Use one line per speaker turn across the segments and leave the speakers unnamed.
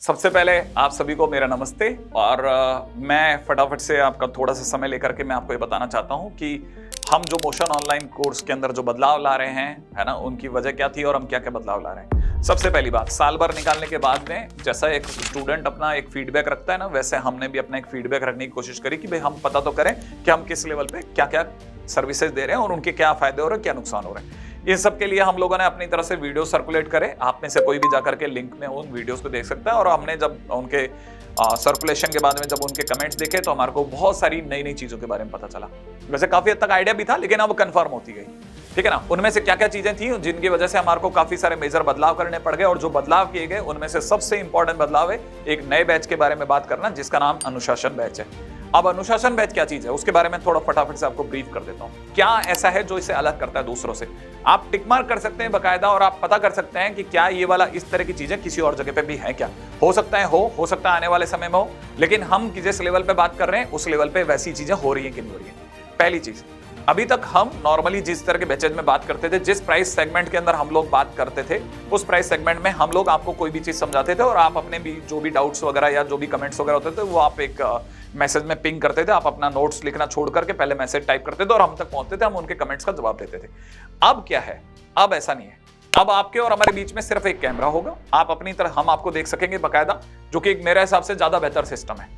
सबसे पहले आप सभी को मेरा नमस्ते और मैं फटाफट से आपका थोड़ा सा समय लेकर के मैं आपको ये बताना चाहता हूँ कि हम जो मोशन ऑनलाइन कोर्स के अंदर जो बदलाव ला रहे हैं, है ना, उनकी वजह क्या थी और हम क्या क्या बदलाव ला रहे हैं। सबसे पहली बात, साल भर निकालने के बाद में जैसा एक स्टूडेंट अपना एक फीडबैक रखता है ना, वैसे हमने भी अपना एक फीडबैक रखने की कोशिश करी कि भाई हम पता तो करें कि हम किस लेवल पे क्या क्या सर्विसेज दे रहे हैं और उनके क्या फायदे हो रहे हैं, क्या नुकसान हो रहे हैं। इन सब के लिए हम लोगों ने अपनी तरफ से वीडियो सर्कुलेट करे। आप में से कोई भी जाकर के लिंक में उन वीडियोस को देख सकता है। और हमने जब उनके सर्कुलेशन के बाद में जब उनके कमेंट्स देखे तो हमारे को बहुत सारी नई नई चीजों के बारे में पता चला। वैसे काफी हद तक आइडिया भी था, लेकिन अब कंफर्म होती गई। ठीक है ना। उनमें से क्या क्या चीजें थी जिनकी वजह से हमारे को काफी सारे मेजर बदलाव करने पड़ गए, और जो बदलाव किए गए उनमें से सबसे इंपॉर्टेंट बदलाव है एक नए बैच के बारे में बात करना, जिसका नाम अनुशासन बैच है। अब अनुशासन बैच क्या चीज है उसके बारे में थोड़ा फटाफट से आपको ब्रीफ कर देता हूं। क्या ऐसा है जो इसे अलग करता है दूसरों से। आप टिक मार्क कर सकते हैं बकायदा, और आप पता कर सकते हैं कि क्या ये वाला इस तरह की चीजें किसी और जगह पे भी है क्या। हो सकता है हो सकता है आने वाले समय में हो, लेकिन हम जिस लेवल पे बात कर रहे हैं उस लेवल पे वैसी चीजें हो रही है कि नहीं हो रही है। पहली चीज, अभी तक हम नॉर्मली जिस तरह के बैचेज में बात करते थे, जिस प्राइस सेगमेंट के अंदर हम लोग बात करते थे, उस प्राइस सेगमेंट में हम लोग आपको कोई भी चीज समझाते थे और आप अपने भी जो भी डाउट्स वगैरह या जो भी कमेंट्स वगैरह होते थे वो आप एक मैसेज में पिंग करते थे। आप अपना नोट्स लिखना छोड़ करके पहले मैसेज टाइप करते थे और हम तक पहुंचते थे, हम उनके कमेंट्स का जवाब देते थे। अब क्या है, अब ऐसा नहीं है। अब आपके और हमारे बीच में सिर्फ एक कैमरा होगा। आप अपनी तरह हम आपको देख सकेंगे बकायदा, जो कि मेरे हिसाब से ज्यादा बेहतर सिस्टम है।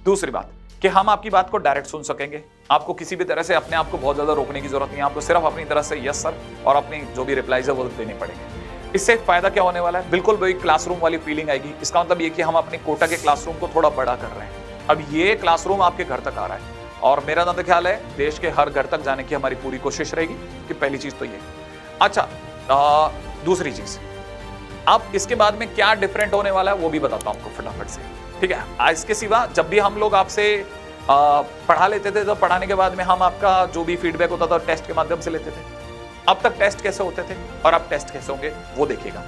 दूसरी बात कि हम आपकी बात को डायरेक्ट सुन सकेंगे। आपको किसी भी तरह से अपने आप को बहुत ज्यादा रोकने की जरूरत नहीं है। आपको सिर्फ अपनी तरफ से यस सर और अपनी जो भी रिप्लाईज है वो देने पड़ेंगे। इससे एक फायदा क्या होने वाला है, बिल्कुल वही क्लासरूम वाली फीलिंग आएगी। इसका मतलब ये कि हम अपने कोटा के क्लासरूम को थोड़ा बड़ा कर रहे हैं। अब ये क्लासरूम आपके घर तक आ रहा है, और मेरा तो ख्याल है देश के हर घर तक जाने की हमारी पूरी कोशिश रहेगी। कि पहली चीज तो ये। अच्छा, दूसरी चीज, अब इसके बाद में क्या डिफरेंट होने वाला है वो भी बताता हूं आपको फटाफट से। ठीक है। इसके सिवा जब भी हम लोग आपसे पढ़ा लेते थे तो पढ़ाने के बाद में हम आपका जो भी फीडबैक होता था टेस्ट के माध्यम से लेते थे। अब तक टेस्ट कैसे होते थे और अब टेस्ट कैसे होंगे वो देखिएगा।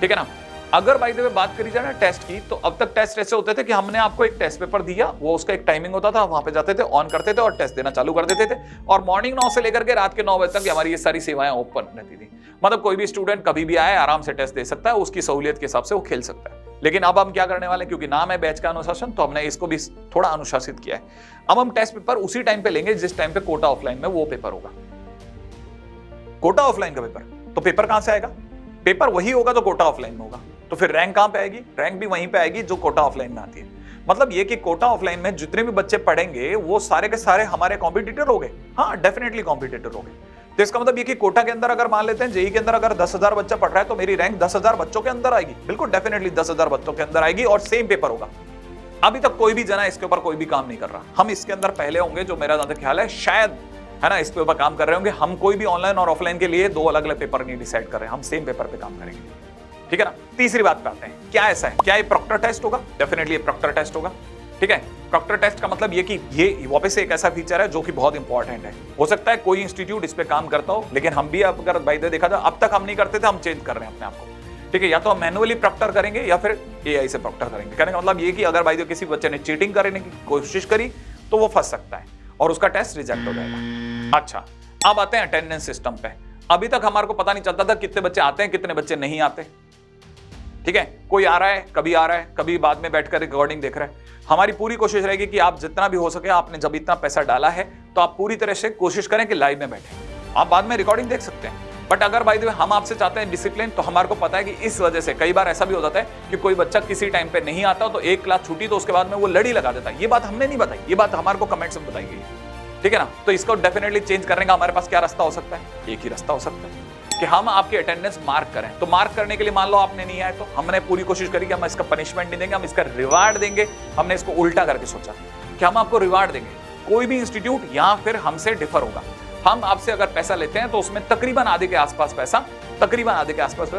ठीक है ना। अगर बाय द वे बात करी जाए ना टेस्ट की, तो अब तक टेस्ट ऐसे होते थे कि हमने आपको एक टेस्ट पेपर दिया, वो उसका एक टाइमिंग होता था, वहां पे जाते थे, ऑन करते थे और टेस्ट देना चालू कर देते थे। और मॉर्निंग 9 से लेकर के रात के 9 बजे तक हमारी ये सारी सेवाएं ओपन रहती थी। मतलब कोई भी स्टूडेंट कभी भी आए आराम से टेस्ट दे सकता है, उसकी सहूलियत के हिसाब से वो खेल सकता है। लेकिन अब हम क्या करने वाले हैं, क्योंकि नाम है बैच का अनुशासन, तो हमने इसको भी थोड़ा अनुशासित किया है। अब हम टेस्ट पेपर उसी टाइम पे लेंगे जिस टाइम पे कोटा ऑफलाइन में वो पेपर होगा। कोटा ऑफलाइन का पेपर, तो पेपर कहां से आएगा, पेपर वही होगा तो कोटा ऑफलाइन में होगा। तो फिर रैंक कहां पे आएगी, रैंक भी वहीं पे आएगी जो कोटा ऑफलाइन में आती है। मतलब ये कि कोटा ऑफलाइन में जितने भी बच्चे पढ़ेंगे वो सारे के सारे हमारे कॉम्पिटिटर हो गए। हाँ, डेफिनेटली कॉम्पिटिटर हो गए। तो इसका मतलब ये कि कोटा के अंदर अगर मान लेते हैं जेई के अंदर अगर 10,000 बच्चा पढ़ रहा है तो मेरी रैंक 10,000 बच्चों के अंदर आएगी। बिल्कुल डेफिनेटली 10,000 बच्चों के अंदर आएगी और सेम पेपर होगा। अभी तक कोई भी जना इसके ऊपर कोई भी काम नहीं कर रहा। हम इसके अंदर पहले होंगे, जो मेरा ज्यादा ख्याल है, शायद, है ना, इस पे ऊपर काम कर रहे होंगे। हम कोई भी ऑनलाइन और ऑफलाइन के लिए 2 अलग अलग पेपर नहीं डिसाइड कर रहे हैं, हम सेम पेपर पे काम करेंगे। ठीक है ना। तीसरी बात पे आते हैं, क्या ऐसा है, क्या ये प्रॉक्टर टेस्ट होगा। डेफिनेटली ये प्रॉक्टर टेस्ट होगा। ठीक है। प्रॉक्टर टेस्ट का मतलब ये कि ये वापस से एक ऐसा फीचर है जो कि बहुत इंपॉर्टेंट है। हो सकता है कोई इंस्टीट्यूट इस पे काम करता हो, लेकिन हम भी अगर बाय द वे देखा जाए अब तक हम नहीं करते थे, हम चेंज कर रहे हैं अपने आप को। ठीक है। या तो हम मैनुअली प्रॉक्टर करेंगे या फिर एआई से प्रॉक्टर करेंगे। कहने का मतलब ये कि अगर बाय द वे किसी बच्चे ने चीटिंग करने की कोशिश करी तो वो फंस सकता है और उसका टेस्ट रिजेक्ट हो जाएगा। अच्छा, अब आते हैं अटेंडेंस सिस्टम पे। अभी तक हमारे को पता नहीं चलता था कितने बच्चे आते हैं कितने बच्चे नहीं आते। ठीक है। कोई आ रहा है, कभी बाद में बैठकर रिकॉर्डिंग देख रहा है। हमारी पूरी कोशिश रहेगी कि आप जितना भी हो सके, आपने जब इतना पैसा डाला है तो आप पूरी तरह से कोशिश करें कि लाइव में बैठे। आप बाद में रिकॉर्डिंग देख सकते हैं, बट अगर बाय द वे हम आपसे चाहते हैं डिसिप्लिन, तो हमारे को पता है कि इस वजह से कई बार ऐसा भी हो जाता है कि कोई बच्चा किसी टाइम पे नहीं आता तो एक क्लास छूटी तो उसके बाद में वो लड़ी लगा देता है। ये बात हमने नहीं बताई, ये बात हमारे को कमेंट्स में बताई गई। ठीक है ना। तो इसको डेफिनेटली चेंज करने का हमारे पास क्या रास्ता हो सकता है, एक ही रास्ता हो सकता है कि हम आपकी अटेंडेंस मार्क करें। तो मार्क करने के लिए मान लो आपने नहीं आए, तो हमने पूरी कोशिश करी कि हम इसका पनिशमेंट नहीं देंगे, हम इसका रिवार्ड देंगे। हमने इसको उल्टा करके सोचा कि हम आपको रिवार्ड देंगे। कोई भी इंस्टीट्यूट या फिर हमसे डिफर होगा। हम आपसे अगर पैसा लेते हैं तो उसमें तकरीबन आधे के आसपास पैसा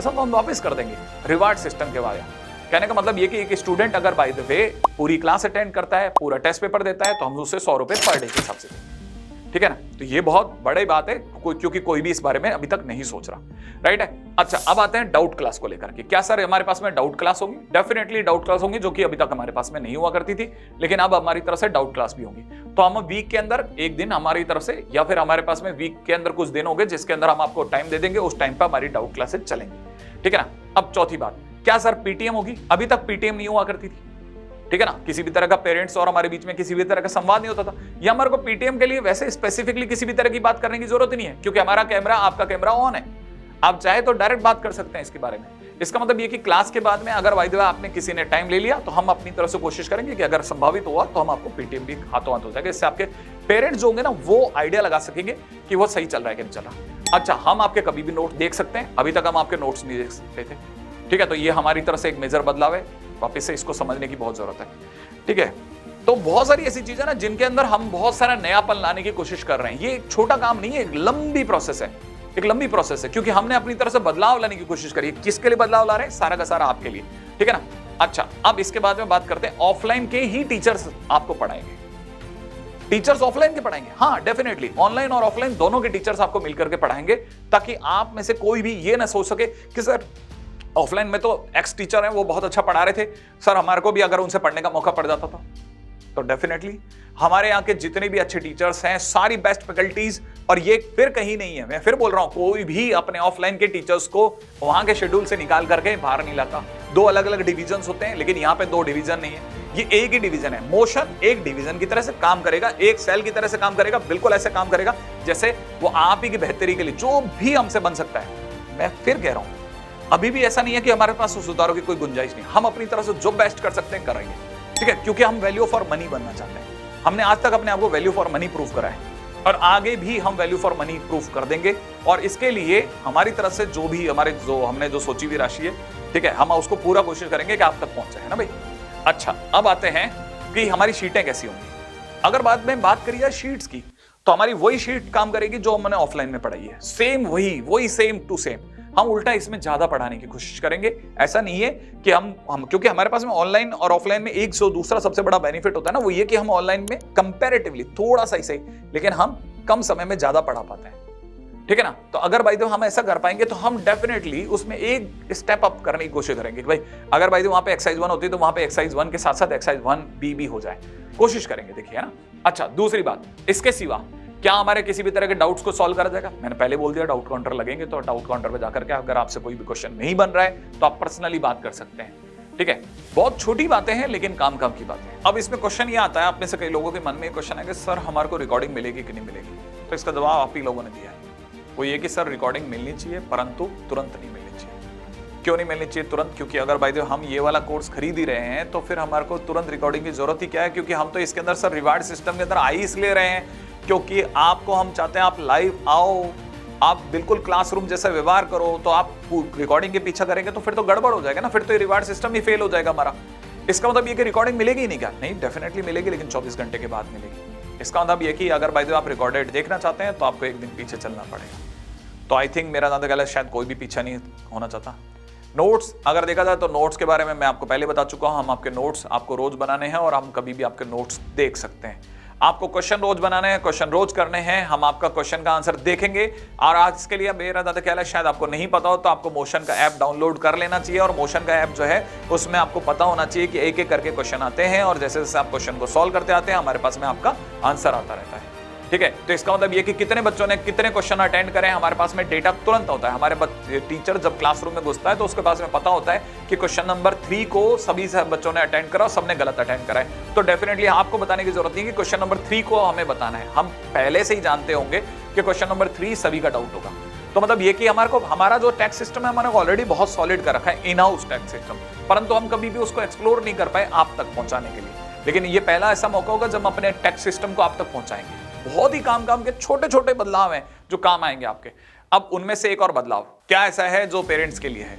तो हम वापस कर देंगे रिवार्ड सिस्टम के बाद। कहने का मतलब ये कि एक स्टूडेंट अगर बाय द वे पूरी क्लास अटेंड करता है, पूरा टेस्ट पेपर देता है, तो हम उससे 100 रुपए पर डे के हिसाब से देंगे। ठीक है ना। तो ये बहुत बड़ी बात है, क्योंकि कोई भी इस बारे में अभी तक नहीं सोच रहा। राइट है। अच्छा, अब आते हैं डाउट क्लास को लेकर के। क्या सर हमारे पास में डाउट क्लास होगी? डेफिनेटली डाउट क्लास होंगी, जो कि अभी तक हमारे पास में नहीं हुआ करती थी, लेकिन अब हमारी तरफ से डाउट क्लास भी होंगी। तो हम वीक के अंदर एक दिन हमारी तरफ से, या फिर हमारे पास में वीक के अंदर कुछ दिन होंगे जिसके अंदर हम आपको टाइम दे देंगे, उस टाइम पर हमारी डाउट क्लासेस चलेंगी। ठीक है ना। अब चौथी बात, क्या सर पीटीएम होगी? अभी तक पीटीएम नहीं हुआ करती थी, ठीक है ना। किसी भी तरह का पेरेंट्स और हमारे बीच में किसी भी तरह का संवाद नहीं होता था। या हमारे को पीटीएम के लिए वैसे स्पेसिफिकली किसी भी तरह की बात करने की जरूरत नहीं है, क्योंकि हमारा कैमरा, आपका कैमरा ऑन है। आप चाहे तो डायरेक्ट बात कर सकते हैं इसके बारे में। इसका मतलब ये कि क्लास के बाद में अगर बाय द वे आपने किसी ने टाइम ले लिया, तो हम अपनी तरफ से कोशिश करेंगे कि अगर संभावित हुआ तो हम आपको पीटीएम भी हाथों हाथ हो जाएगा। इससे आपके पेरेंट्स जो होंगे ना, वो आइडिया लगा सकेंगे कि वो सही चल रहा है कि नहीं चल रहा। अच्छा, हम आपके कभी भी नोट देख सकते हैं, अभी तक हम आपके नोट्स नहीं देख सकते थे, ठीक है। तो ये हमारी तरफ से एक मेजर बदलाव है, वापस से इसको समझने की बहुत जरूरत है, ठीक है। तो बहुत सारी ऐसी चीजें ना जिनके अंदर हम बहुत सारा नयापन लाने की कोशिश कर रहे हैं। ये एक छोटा काम नहीं है, एक लंबी प्रोसेस है, एक लंबी प्रोसेस है, क्योंकि हमने अपनी तरफ से बदलाव लाने की कोशिश करी है। किसके लिए बदलाव ला रहे हैं? सारा का सारा आपके लिए, ठीक है ना। अच्छा, अब इसके बाद में बात करते हैं ऑफलाइन के ही टीचर्स आपको पढ़ाएंगे। टीचर्स ऑफलाइन के पढ़ाएंगे, हाँ डेफिनेटली, ऑनलाइन और ऑफलाइन दोनों के टीचर्स आपको मिलकर के पढ़ाएंगे, ताकि आप में से कोई भी ये ना सोच सके कि सर ऑफलाइन में तो एक्स टीचर हैं, वो बहुत अच्छा पढ़ा रहे थे, सर हमारे को भी अगर उनसे पढ़ने का मौका पड़ जाता था। तो डेफिनेटली हमारे यहाँ के जितने भी अच्छे टीचर्स हैं, सारी बेस्ट फैकल्टीज, और ये फिर कहीं नहीं है, मैं फिर बोल रहा हूं, कोई भी अपने ऑफलाइन के टीचर्स को वहां के शेड्यूल से निकाल करके बाहर नहीं लाता। दो अलग अलग डिवीजन होते हैं, लेकिन यहाँ पे दो डिवीजन नहीं है, ये एक ही डिवीजन है। मोशन एक डिवीजन की तरह से काम करेगा, एक सेल की तरह से काम करेगा, बिल्कुल ऐसे काम करेगा जैसे वो आप ही की बेहतरी के लिए जो भी हमसे बन सकता है। मैं फिर कह रहा हूं, अभी भी ऐसा नहीं है कि हमारे पास सुधारों की कोई गुंजाइश नहीं, हम अपनी तरफ से जो बेस्ट कर सकते हैं करेंगे, ठीक है, क्योंकि हम वैल्यू फॉर मनी बनना चाहते हैं। हमने आज तक अपने आप को वैल्यू फॉर मनी प्रूव करा है, और आगे भी हम वैल्यू फॉर मनी प्रूव कर देंगे। और इसके लिए हमारी तरफ से जो भी हमने जो सोची हुई राशि है, ठीक है, हम उसको पूरा कोशिश करेंगे कि आप तक पहुंच जाए ना भाई। अच्छा, अब आते हैं कि हमारी शीटें कैसी होंगी। अगर बाद में बात करी जाए शीट्स की, तो हमारी वही शीट काम करेगी जो हमने ऑफलाइन में पढ़ाई है, सेम वही सेम टू सेम। हम उल्टा इसमें ज्यादा पढ़ाने की कोशिश करेंगे। ऐसा नहीं है कि हम क्योंकि हमारे पास में ऑनलाइन और ऑफलाइन में एक जो दूसरा सबसे बड़ा बेनिफिट होता है ना, वो ये कि हम ऑनलाइन में कंपैरेटिवली थोड़ा सा ही सही, लेकिन हम कम समय में ज्यादा पढ़ा पाते हैं, ठीक है ना। तो अगर भाई हम ऐसा कर पाएंगे तो हम डेफिनेटली उसमें एक स्टेप अप करने की कोशिश करेंगे कि भाई अगर भाई वहां पे एक्सरसाइज 1 होती है तो वहां पे एक्सरसाइज 1 के साथ साथ एक्सरसाइज 1B भी हो जाए, कोशिश करेंगे, देखिए ना। अच्छा, दूसरी बात, इसके सिवा क्या हमारे किसी भी तरह के डाउट्स को सॉल्व करा जाएगा? मैंने पहले बोल दिया डाउट काउंटर लगेंगे, तो डाउट काउंटर पे जाकर के अगर आपसे कोई भी क्वेश्चन नहीं बन रहा है तो आप पर्सनली बात कर सकते हैं, ठीक है। बहुत छोटी बातें हैं लेकिन काम की बातें हैं। अब इसमें क्वेश्चन ये आता है, आप में से कई लोगों के मन में क्वेश्चन है कि सर हमारे को रिकॉर्डिंग मिलेगी कि नहीं मिलेगी। तो इसका जवाब आप ही लोगों ने दिया है, वो ये कि सर रिकॉर्डिंग मिलनी चाहिए, परंतु तुरंत नहीं मिलनी चाहिए। क्यों नहीं मिलनी चाहिए तुरंत? क्योंकि अगर भाई हम ये वाला कोर्स खरीद ही रहे हैं तो फिर हमारे को तुरंत रिकॉर्डिंग की जरूरत ही क्या है? क्योंकि हम तो इसके अंदर सर रिवार्ड सिस्टम के अंदर आई इसलिए रहे हैं क्योंकि आपको हम चाहते हैं आप लाइव आओ, आप बिल्कुल क्लासरूम जैसा व्यवहार करो। तो आप रिकॉर्डिंग के पीछे करेंगे तो फिर तो गड़बड़ हो जाएगा ना, फिर तो ये रिवार्ड सिस्टम ही फेल हो जाएगा हमारा। इसका मतलब ये कि रिकॉर्डिंग मिलेगी ही नहीं क्या? नहीं, डेफिनेटली मिलेगी, लेकिन 24 घंटे के बाद मिलेगी। इसका मतलब ये कि अगर भाई आप रिकॉर्डेड देखना चाहते हैं तो आपको एक दिन पीछे चलना पड़ेगा। तो आई थिंक मेरा ज्यादा गलत, शायद कोई भी पीछा नहीं होना चाहता। नोट्स अगर देखा जाए तो नोट्स के बारे में मैं आपको पहले बता चुका हूं, हम आपके नोट्स आपको रोज बनाने हैं और हम कभी भी आपके नोट्स देख सकते हैं। आपको क्वेश्चन रोज बनाने हैं, क्वेश्चन रोज करने हैं, हम आपका क्वेश्चन का आंसर देखेंगे। और आज इसके लिए मेरा ज्यादा ख्याल है, शायद आपको नहीं पता हो तो आपको मोशन का ऐप डाउनलोड कर लेना चाहिए। और मोशन का ऐप जो है उसमें आपको पता होना चाहिए कि एक एक करके क्वेश्चन आते हैं, और जैसे जैसे आप क्वेश्चन को सॉल्व करते आते हैं हमारे पास में आपका आंसर आता रहता है, ठीक है। तो इसका मतलब ये कि कितने बच्चों ने कितने क्वेश्चन अटेंड करें, हमारे पास में डेटा तुरंत होता है। हमारे टीचर जब क्लासरूम में घुसता है तो उसके पास में पता होता है कि क्वेश्चन नंबर 3 को सभी बच्चों ने अटेंड करा और सबने गलत अटेंड करा है। तो डेफिनेटली आपको बताने की जरूरत नहीं कि क्वेश्चन नंबर 3 को हमें बताना है, हम पहले से ही जानते होंगे कि क्वेश्चन नंबर 3 सभी का डाउट होगा। तो मतलब ये कि हमारा जो टैक्स सिस्टम है हमारा ऑलरेडी बहुत सॉलिड कर रखा है, इन हाउस टैक्स सिस्टम, परंतु हम कभी भी उसको एक्सप्लोर नहीं कर पाए आप तक पहुंचाने के लिए। लेकिन ये पहला ऐसा मौका होगा जब हम अपने टैक्स सिस्टम को आप तक पहुंचाएंगे। बहुत ही काम के छोटे छोटे बदलाव हैं जो काम आएंगे आपके। अब उनमें से एक और बदलाव क्या ऐसा है जो पेरेंट्स के लिए है?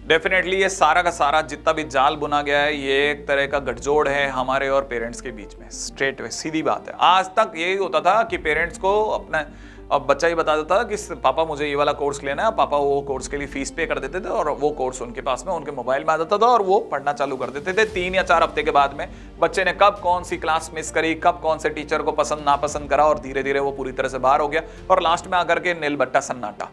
डेफिनेटली ये सारा का सारा जितना भी जाल बुना गया है ये एक तरह का गठजोड़ है हमारे और पेरेंट्स के बीच में। स्ट्रेट वे सीधी बात है, आज तक यही होता था कि पेरेंट्स को अपना अब बच्चा ही बता देता कि पापा मुझे ये वाला कोर्स लेना है, पापा वो कोर्स के लिए फीस पे कर देते थे और वो कोर्स उनके पास में उनके मोबाइल में आ जाता था और वो पढ़ना चालू कर देते थे। 3 या 4 हफ्ते के बाद में बच्चे ने कब कौन सी क्लास मिस करी, कब कौन से टीचर को पसंद नापसंद करा और धीरे धीरे वो पूरी तरह से बाहर हो गया और लास्ट में आकर के नील बट्टा सन्नाटा।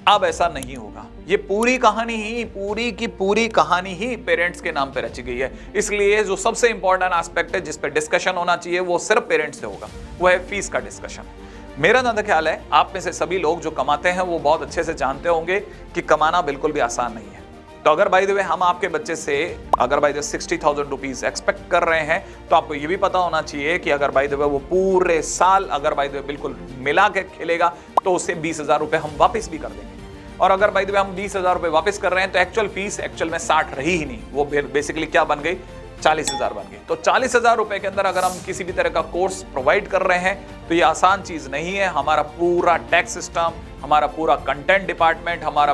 अब ऐसा नहीं होगा, ये पूरी कहानी ही पूरी की पूरी कहानी ही पेरेंट्स के नाम पे रची गई है। इसलिए जो सबसे इंपॉर्टेंट एस्पेक्ट है जिस पे डिस्कशन होना चाहिए वो सिर्फ पेरेंट्स से होगा, वो है फीस का डिस्कशन। मेरा ज्यादा ख्याल है आप में से सभी लोग जो कमाते हैं वो बहुत अच्छे से जानते होंगे कि कमाना बिल्कुल भी आसान नहीं है। तो अगर बाय द वे हम आपके बच्चे से अगर बाय द 60,000 रुपीज एक्सपेक्ट कर रहे हैं, तो आपको ये भी पता होना चाहिए कि अगर बाय द वे वो पूरे साल अगर बाय द वे बिल्कुल मिला के खेलेगा तो उसे 20,000 रुपए हम वापस भी कर देंगे। और अगर बाय द वे हम 20,000 रुपए वापस कर रहे हैं तो एक्चुअल फीस एक्चुअल में 60 रही ही नहीं, वो बेसिकली क्या बन गई, 40,000 बन गई। तो 40,000 रुपए के अंदर अगर हम किसी भी तरह का कोर्स प्रोवाइड कर रहे हैं तो ये आसान चीज नहीं है। हमारा पूरा टैक्स सिस्टम, हमारा पूरा कंटेंट डिपार्टमेंट, हमारा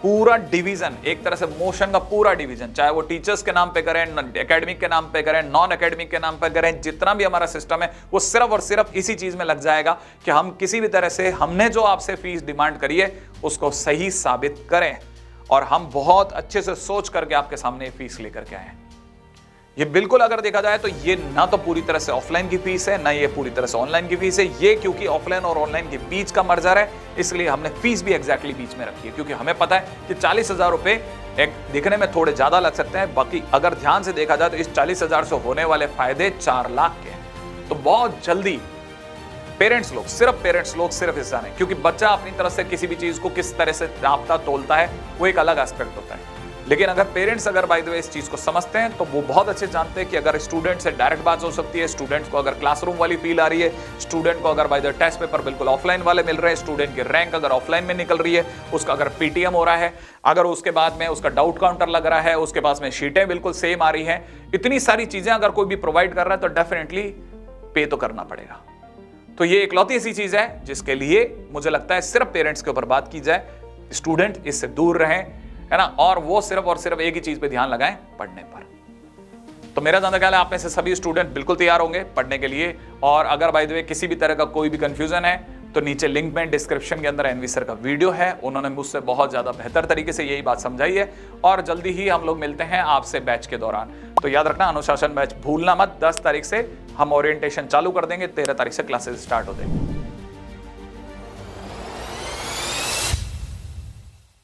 पूरा डिवीजन, एक तरह से मोशन का पूरा डिवीजन, चाहे वो टीचर्स के नाम पे करें, एकेडमिक के नाम पे करें, नॉन एकेडमिक के नाम पे करें, जितना भी हमारा सिस्टम है वो सिर्फ और सिर्फ इसी चीज में लग जाएगा कि हम किसी भी तरह से हमने जो आपसे फीस डिमांड करी है उसको सही साबित करें और हम बहुत अच्छे से सोच करके आपके सामने फीस लेकर के आए। ये बिल्कुल अगर देखा जाए तो ये ना तो पूरी तरह से ऑफलाइन की फीस है, ना ये पूरी तरह से ऑनलाइन की फीस है। ये क्योंकि ऑफलाइन और ऑनलाइन के बीच का मर्जर है, इसलिए हमने फीस भी एग्जैक्टली बीच में रखी है, क्योंकि हमें पता है कि 40,000 रुपए एक दिखने में थोड़े ज्यादा लग सकते हैं, बाकी अगर ध्यान से देखा जाए तो इस 40,000 से होने वाले फायदे 4 लाख के हैं। तो बहुत जल्दी पेरेंट्स लोग सिर्फ हिस्सा नहीं, क्योंकि बच्चा अपनी तरफ से किसी भी चीज को किस तरह से नापता तोलता है वो एक अलग एस्पेक्ट होता है। लेकिन अगर पेरेंट्स अगर बाय द वे इस चीज को समझते हैं तो वो बहुत अच्छे जानते हैं कि अगर स्टूडेंट से डायरेक्ट बात हो सकती है, स्टूडेंट्स को अगर क्लासरूम वाली फील आ रही है, स्टूडेंट को अगर बाय द टेस्ट पेपर बिल्कुल ऑफलाइन वाले मिल रहे हैं, स्टूडेंट की रैंक अगर ऑफलाइन में निकल रही है, उसका अगर पीटीएम हो रहा है, अगर उसके बाद में उसका डाउट काउंटर लग रहा है, उसके पास में शीटें बिल्कुल सेम आ रही हैं, इतनी सारी चीजें अगर कोई भी प्रोवाइड कर रहा है तो डेफिनेटली पे तो करना पड़ेगा। तो ये इकलौती ऐसी चीज है जिसके लिए मुझे लगता है सिर्फ पेरेंट्स के ऊपर बात की जाए, स्टूडेंट इससे दूर रहें, है ना, और वो सिर्फ और सिर्फ एक ही चीज पे ध्यान लगाएं, पढ़ने पर। तो मेरा ज्यादा ख्याल है आप में से सभी स्टूडेंट बिल्कुल तैयार होंगे पढ़ने के लिए। और अगर बाय द वे किसी भी तरह का कोई भी कंफ्यूजन है तो नीचे लिंक में डिस्क्रिप्शन के अंदर एनवी सर का वीडियो है, उन्होंने मुझसे बहुत ज्यादा बेहतर तरीके से यही बात समझाई है। और जल्दी ही हम लोग मिलते हैं आपसे बैच के दौरान। तो याद रखना, अनुशासन बैच भूलना मत। 10 तारीख से हम ओरिएंटेशन चालू कर देंगे, 13 तारीख से क्लासेस स्टार्ट हो जाएंगे।